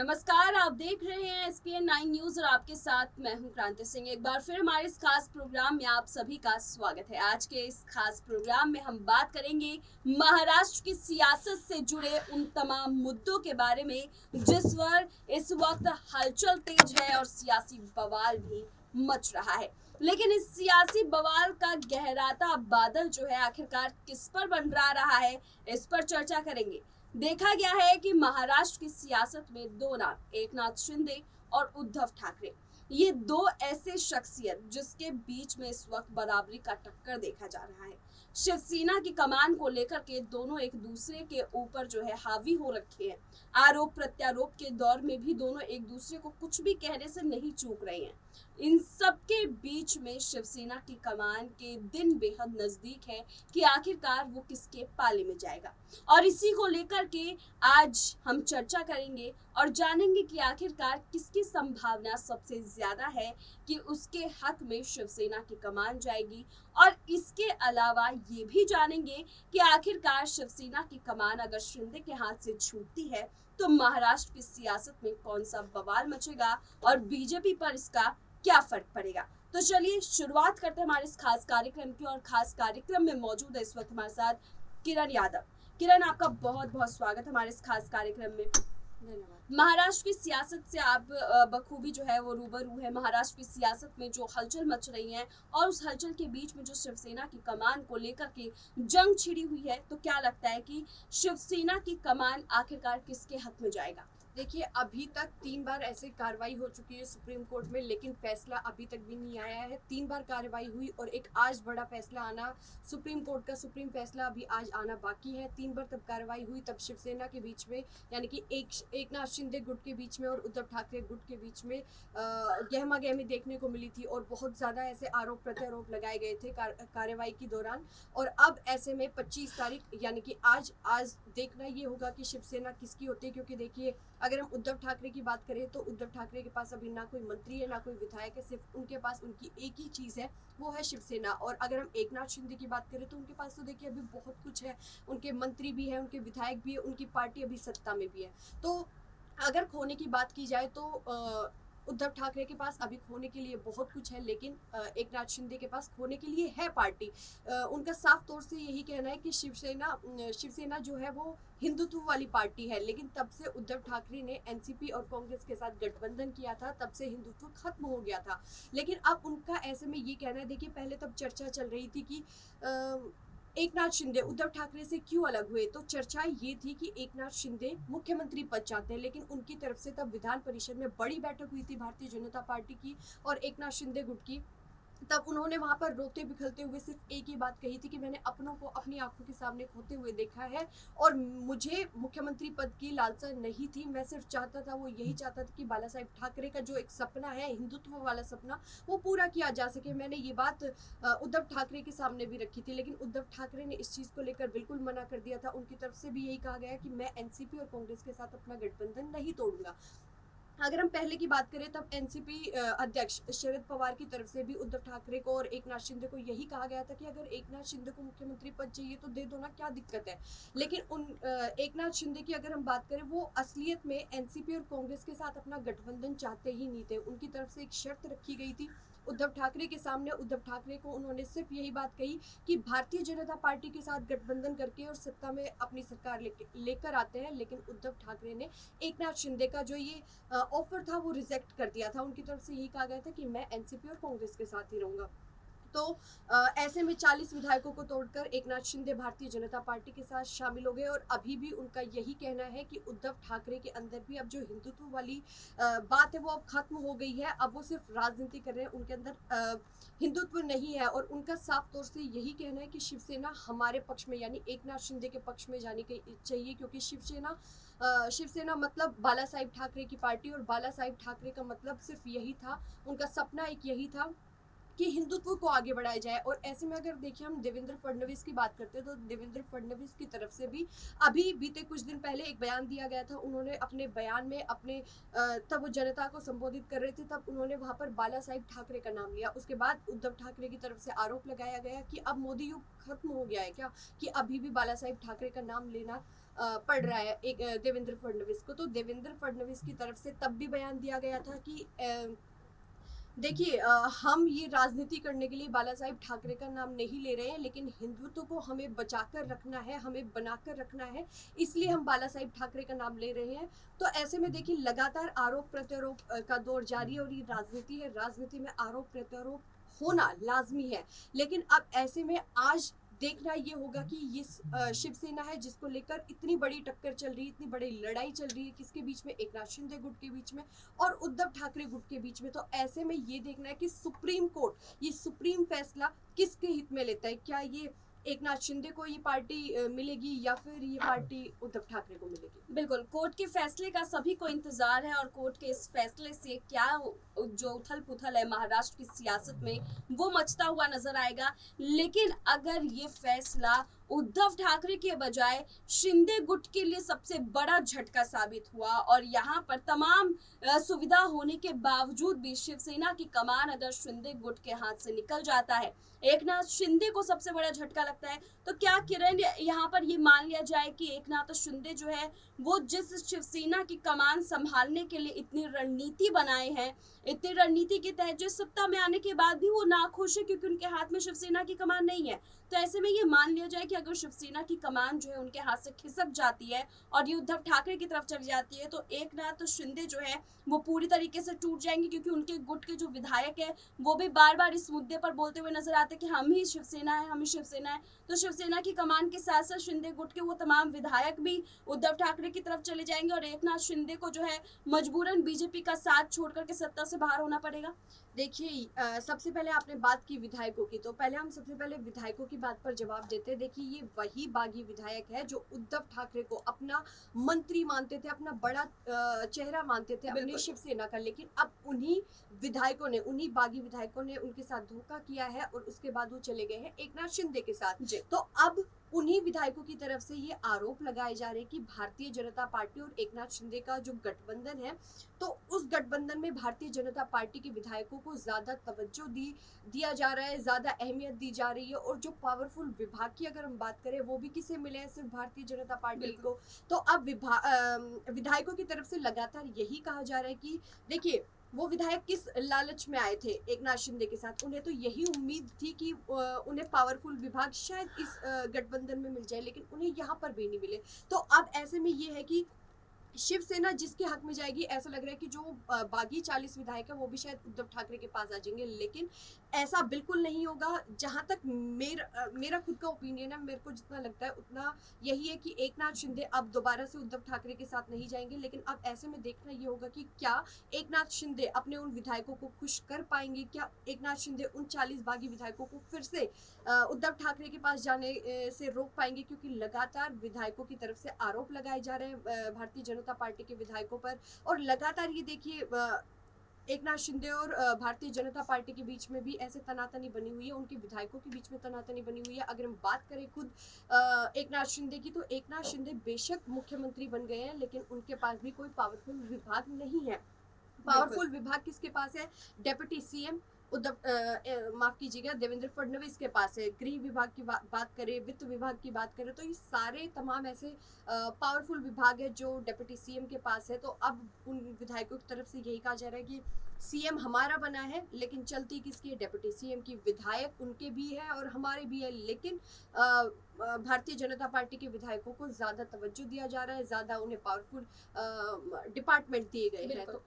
नमस्कार, आप देख रहे हैं एसपीएन 9 न्यूज और आपके साथ मैं हूं क्रांति सिंह। एक बार फिर हमारे इस खास प्रोग्राम में आप सभी का स्वागत है। आज के इस खास प्रोग्राम में हम बात करेंगे महाराष्ट्र की सियासत से जुड़े उन तमाम मुद्दों के बारे में जिस पर इस वक्त हलचल तेज है और सियासी बवाल भी मच रहा है। लेकिन इस सियासी बवाल का गहराता बादल जो है आखिरकार किस पर मंडरा रहा है, इस पर चर्चा करेंगे। देखा गया है कि महाराष्ट्र की सियासत में दो नाम, एकनाथ शिंदे और उद्धव ठाकरे, ये दो ऐसे शख्सियत जिसके बीच में इस वक्त बराबरी का टक्कर देखा जा रहा है। शिवसेना की कमान को लेकर के दोनों एक दूसरे के ऊपर जो है हावी हो रखे हैं। आरोप प्रत्यारोप के दौर में भी दोनों एक दूसरे को कुछ भी कहने से नहीं चूक रहे हैं। इन सब के बीच में शिवसेना की कमान के दिन बेहद नजदीक है कि आखिरकार वो किसके पाले में जाएगा, और इसी को लेकर के आज हम चर्चा करेंगे और जानेंगे कि आखिरकार किसकी संभावना सबसे ज्यादा है कि उसके हक में शिवसेना की कमान जाएगी। और इसके अलावा ये भी जानेंगे कि आखिरकार शिवसेना की कमान अगर शिंदे के हाथ से छूटती है तो महाराष्ट्र की सियासत में कौन सा बवाल मचेगा और बीजेपी पर इसका क्या फर्क पड़ेगा। तो चलिए शुरुआत करते हैं हमारे इस खास कार्यक्रम की। और खास कार्यक्रम में मौजूद है इस वक्त हमारे साथ किरण यादव। किरण, आपका बहुत बहुत स्वागत हमारे इस खास कार्यक्रम में। धन्यवाद। महाराष्ट्र की सियासत से आप बखूबी जो है वो रूबरू है। महाराष्ट्र की सियासत में जो हलचल मच रही है और उस हलचल के बीच में जो शिवसेना की कमान को लेकर के जंग छिड़ी हुई है, तो क्या लगता है कि शिवसेना की कमान आखिरकार किसके हक में जाएगा? देखिए, अभी तक 3 बार ऐसे कार्रवाई हो चुकी है सुप्रीम कोर्ट में, लेकिन फैसला अभी तक भी नहीं आया है। 3 बार कार्रवाई हुई और एक आज बड़ा फैसला आना, सुप्रीम कोर्ट का सुप्रीम फैसला अभी आज आना बाकी है। 3 बार तब कार्रवाई हुई, तब शिवसेना के बीच में यानी कि एकनाथ शिंदे गुट के बीच में और उद्धव ठाकरे गुट के बीच में गहमा गहमी देखने को मिली थी और बहुत ज़्यादा ऐसे आरोप प्रत्यारोप लगाए गए थे कार्रवाई के दौरान। और अब ऐसे में 25 तारीख यानी कि आज देखना ये होगा कि शिवसेना किसकी होती है, क्योंकि देखिए अगर हम उद्धव ठाकरे की बात करें तो उद्धव ठाकरे के पास अभी ना कोई मंत्री है ना कोई विधायक है, सिर्फ उनके पास उनकी एक ही चीज़ है, वो है शिवसेना। और अगर हम एकनाथ शिंदे की बात करें तो उनके पास तो देखिए अभी बहुत कुछ है, उनके मंत्री भी हैं, उनके विधायक भी है, उनकी पार्टी अभी सत्ता में भी है। तो अगर खोने की बात की जाए तो उद्धव ठाकरे के पास अभी खोने के लिए बहुत कुछ है, लेकिन एकनाथ शिंदे के पास खोने के लिए है पार्टी। उनका साफ तौर से यही कहना है कि शिवसेना जो है वो हिंदुत्व वाली पार्टी है, लेकिन तब से उद्धव ठाकरे ने एनसीपी और कांग्रेस के साथ गठबंधन किया था, तब से हिंदुत्व खत्म हो गया था। लेकिन अब उनका ऐसे में ये कहना है, देखिए पहले तब चर्चा चल रही थी कि एकनाथ शिंदे उद्धव ठाकरे से क्यों अलग हुए, तो चर्चा ये थी कि एकनाथ शिंदे मुख्यमंत्री पद चाहते हैं, लेकिन उनकी तरफ से तब विधान परिषद में बड़ी बैठक हुई थी भारतीय जनता पार्टी की और एकनाथ शिंदे गुट की। तब उन्होंने वहां पर रोते बिखरते हुए सिर्फ एक ही बात कही थी कि मैंने अपनों को अपनी आंखों के सामने खोते हुए देखा है और मुझे मुख्यमंत्री पद की लालसा नहीं थी। मैं सिर्फ चाहता था, वो यही चाहता था कि बाला साहेब ठाकरे का जो एक सपना है, हिंदुत्व वाला सपना, वो पूरा किया जा सके। मैंने ये बात उद्धव ठाकरे के सामने भी रखी थी, लेकिन उद्धव ठाकरे ने इस चीज़ को लेकर बिल्कुल मना कर दिया था। उनकी तरफ से भी यही कहा गया कि मैं एनसीपी और कांग्रेस के साथ अपना गठबंधन नहीं तोड़ूंगा। अगर हम पहले की बात करें तब एनसीपी अध्यक्ष शरद पवार की तरफ से भी उद्धव ठाकरे को और एकनाथ शिंदे को यही कहा गया था कि अगर एकनाथ शिंदे को मुख्यमंत्री पद चाहिए तो दे दो ना, क्या दिक्कत है। लेकिन एकनाथ शिंदे की अगर हम बात करें, वो असलियत में एनसीपी और कांग्रेस के साथ अपना गठबंधन चाहते ही नहीं थे। उनकी तरफ से एक शर्त रखी गई थी उद्धव ठाकरे के सामने। उद्धव ठाकरे को उन्होंने सिर्फ यही बात कही कि भारतीय जनता पार्टी के साथ गठबंधन करके और सत्ता में अपनी सरकार लेकर आते हैं, लेकिन उद्धव ठाकरे ने एकनाथ शिंदे का जो ये ऑफर था वो रिजेक्ट कर दिया था। उनकी तरफ से यही कहा गया था कि मैं एनसीपी और कांग्रेस के साथ ही रहूंगा। तो ऐसे में 40 विधायकों को तोड़कर एकनाथ शिंदे भारतीय जनता पार्टी के साथ शामिल हो गए और अभी भी उनका यही कहना है कि उद्धव ठाकरे के अंदर भी अब जो हिंदुत्व वाली बात है वो अब खत्म हो गई है। अब वो सिर्फ राजनीति कर रहे हैं, उनके अंदर हिंदुत्व नहीं है। और उनका साफ तौर से यही कहना है कि शिवसेना हमारे पक्ष में यानी एकनाथ शिंदे के पक्ष में जानी चाहिए, क्योंकि शिवसेना मतलब बाला साहेब ठाकरे की पार्टी, और बाला साहेब ठाकरे का मतलब सिर्फ यही था, उनका सपना एक यही था कि हिंदुत्व को आगे बढ़ाया जाए। और ऐसे में अगर देखिए हम देवेंद्र फडणवीस की बात करते हैं तो देवेंद्र फडणवीस की तरफ से भी अभी बीते कुछ दिन पहले एक बयान दिया गया था। उन्होंने अपने बयान में अपने तब वो जनता को संबोधित कर रहे थे, तब उन्होंने वहां पर बाला साहेब ठाकरे का नाम लिया। उसके बाद उद्धव ठाकरे की तरफ से आरोप लगाया गया कि अब मोदी युग खत्म हो गया है क्या, कि अभी भी बाला साहेब ठाकरे का नाम लेना पड़ रहा है एक देवेंद्र फडणवीस को। तो देवेंद्र फडणवीस की तरफ से तब भी बयान दिया गया था कि देखिए हम ये राजनीति करने के लिए बाला साहेब ठाकरे का नाम नहीं ले रहे हैं, लेकिन हिंदुत्व को हमें बचाकर रखना है, हमें बनाकर रखना है, इसलिए हम बाला साहेब ठाकरे का नाम ले रहे हैं। तो ऐसे में देखिए लगातार आरोप प्रत्यारोप का दौर जारी है और ये राजनीति है, राजनीति में आरोप प्रत्यारोप होना लाजमी है। लेकिन अब ऐसे में आज देखना ये होगा कि ये शिवसेना है जिसको लेकर इतनी बड़ी टक्कर चल रही है, इतनी बड़ी लड़ाई चल रही है, किसके बीच में, एकनाथ शिंदे गुट के बीच में और उद्धव ठाकरे गुट के बीच में। तो ऐसे में ये देखना है कि सुप्रीम कोर्ट ये सुप्रीम फैसला किसके हित में लेता है। क्या ये एकनाथ शिंदे को ये पार्टी मिलेगी या फिर ये पार्टी उद्धव ठाकरे को मिलेगी। बिल्कुल, कोर्ट के फैसले का सभी को इंतजार है और कोर्ट के इस फैसले से क्या जो उथल पुथल है महाराष्ट्र की सियासत में वो मचता हुआ नजर आएगा। लेकिन अगर ये फैसला उद्धव ठाकरे के बजाय शिंदे गुट के लिए सबसे बड़ा झटका साबित हुआ और यहाँ पर तमाम सुविधा होने के बावजूद भी शिवसेना की कमान अगर शिंदे गुट के हाथ से निकल जाता है, एकनाथ शिंदे को सबसे बड़ा झटका लगता है, तो क्या किरण यहाँ पर ये मान लिया जाए कि एकनाथ शिंदे जो है वो जिस शिवसेना की कमान संभालने के लिए इतनी रणनीति बनाए हैं, इतनी रणनीति के तहत जो सत्ता में आने के बाद भी वो नाखुश है क्योंकि उनके हाथ में शिवसेना की कमान नहीं है। तो ऐसे में ये मान लिया जाए कि अगर शिवसेना की कमान जो है उनके हाथ से खिसक जाती है और ये उद्धव ठाकरे की तरफ चली जाती है, तो एकनाथ शिंदे जो है वो पूरी तरीके से टूट जाएंगे क्योंकि उनके गुट के जो विधायक है वो भी बार बार इस मुद्दे पर बोलते हुए नजर आते हैं कि हम ही शिवसेना है, हम ही शिवसेना है। तो शिवसेना की कमान के साथ साथ शिंदे गुट के वो तमाम विधायक भी उद्धव ठाकरे की तरफ चले जाएंगे और एकनाथ शिंदे को जो है मजबूरन बीजेपी का साथ छोड़कर के सत्ता से बाहर होना पड़ेगा। देखिए सबसे पहले आपने बात की विधायकों की, तो पहले हम सबसे पहले विधायकों की बात पर जवाब देते हैं। देखिए ये वही बागी विधायक है जो उद्धव ठाकरे को अपना मंत्री मानते थे, अपना बड़ा चेहरा मानते थे अपनी शिवसेना का, लेकिन अब उन्हीं विधायकों ने, उन्हीं बागी विधायकों ने उनके साथ धोखा किया है और उसके बाद वो चले गए हैं एकनाथ शिंदे के साथ। तो अब उन्हीं विधायकों की तरफ से ये आरोप लगाए जा रहे हैं कि भारतीय जनता पार्टी और एकनाथ शिंदे का जो गठबंधन है, तो उस गठबंधन में भारतीय जनता पार्टी के विधायकों को ज्यादा तवज्जो दिया जा रहा है, ज्यादा अहमियत दी जा रही है। और जो पावरफुल विभाग की अगर हम बात करें वो भी किसे मिले हैं, सिर्फ भारतीय जनता पार्टी को। तो अब विधायकों की तरफ से लगातार यही कहा जा रहा है कि देखिए वो विधायक किस लालच में आए थे एकनाथ शिंदे के साथ, उन्हें तो यही उम्मीद थी कि उन्हें पावरफुल विभाग शायद इस गठबंधन में मिल जाए, लेकिन उन्हें यहाँ पर भी नहीं मिले। तो अब ऐसे में ये है कि शिवसेना जिसके हक में जाएगी, ऐसा लग रहा है कि जो बागी 40 विधायक है वो भी शायद उद्धव ठाकरे के पास आ जाएंगे, लेकिन ऐसा बिल्कुल नहीं होगा। जहां तक मेरा खुद का ओपिनियन है, मेरे को जितना लगता है उतना यही है कि एकनाथ शिंदे अब दोबारा से उद्धव ठाकरे के साथ नहीं जाएंगे। लेकिन अब ऐसे में देखना ये होगा कि क्या एकनाथ शिंदे अपने उन विधायकों को खुश कर पाएंगे, क्या एकनाथ शिंदे उन 40 बागी विधायकों को फिर से उद्धव ठाकरे के पास जाने से रोक पाएंगे, क्योंकि लगातार विधायकों की तरफ से आरोप लगाए जा रहे हैं भारतीय जनता पार्टी के विधायकों पर। और लगातार ये देखिए एकनाथ शिंदे और भारतीय जनता पार्टी के बीच में भी ऐसे तनातनी बनी हुई है, उनके विधायकों के बीच में तनातनी बनी हुई है। अगर हम बात करें खुद एकनाथ शिंदे की, तो एकनाथ शिंदे बेशक मुख्यमंत्री बन गए हैं, लेकिन उनके पास भी कोई पावरफुल विभाग नहीं है। पावरफुल विभाग किसके पास है? डेप्यूटी सीएम माफ कीजिएगा, देवेंद्र फडणवीस के पास है। गृह विभाग की बात करें, वित्त विभाग की बात करें, तो ये सारे तमाम ऐसे पावरफुल विभाग है जो डेप्यूटी सीएम के पास है। तो अब उन विधायकों की तरफ से यही कहा जा रहा है कि सीएम हमारा बना है, लेकिन चलती किसकी है? डेप्यूटी सीएम की। विधायक उनके भी है और हमारे भी है, लेकिन भारतीय जनता पार्टी के विधायकों को ज्यादा तवज्जो दिया जा रहा है, ज्यादा उन्हें पावरफुल डिपार्टमेंट दिए गए हैं। तो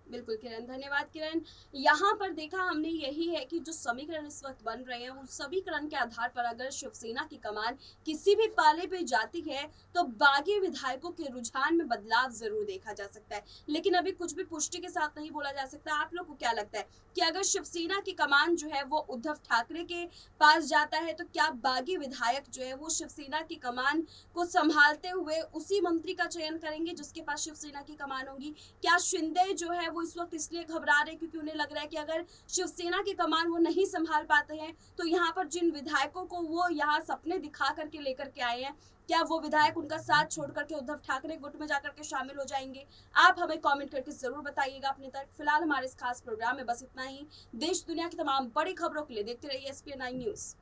बिल्कुल किरण, धन्यवाद किरण। यहाँ पर देखा हमने यही है कि जो समीकरण इस वक्त बन रहे हैं उस समीकरण के आधार पर अगर शिवसेना की कमान किसी भी पाले पे जाती है तो बागी विधायकों के रुझान में बदलाव जरूर देखा जा सकता है, लेकिन अभी कुछ भी पुष्टि के साथ नहीं बोला जा सकता। आप लोग को क्या लगता है कि अगर शिवसेना की कमान जो है वो उद्धव ठाकरे के पास जाता है तो क्या बागी विधायक जो है वो शिवसेना की कमान को संभालते हुए उसी मंत्री का चयन करेंगे जिसके पास शिवसेना की कमान होगी? क्या शिंदे जो है वो इस वक्त इसलिए घबरा रहे हैं क्योंकि उन्हें लग रहा है कि अगर शिवसेना की कमान वो नहीं संभाल पाते हैं तो यहाँ पर जिन विधायकों को वो यहाँ सपने दिखा करके लेकर के आए हैं, क्या वो विधायक उनका साथ छोड़ करके उद्धव ठाकरे गुट में जाकर के शामिल हो जाएंगे? आप हमें कमेंट करके जरूर बताइएगा अपने तर्क। फिलहाल हमारे इस खास प्रोग्राम में बस इतना ही। देश दुनिया की तमाम बड़ी खबरों के लिए देखते रहिए SPN9 न्यूज।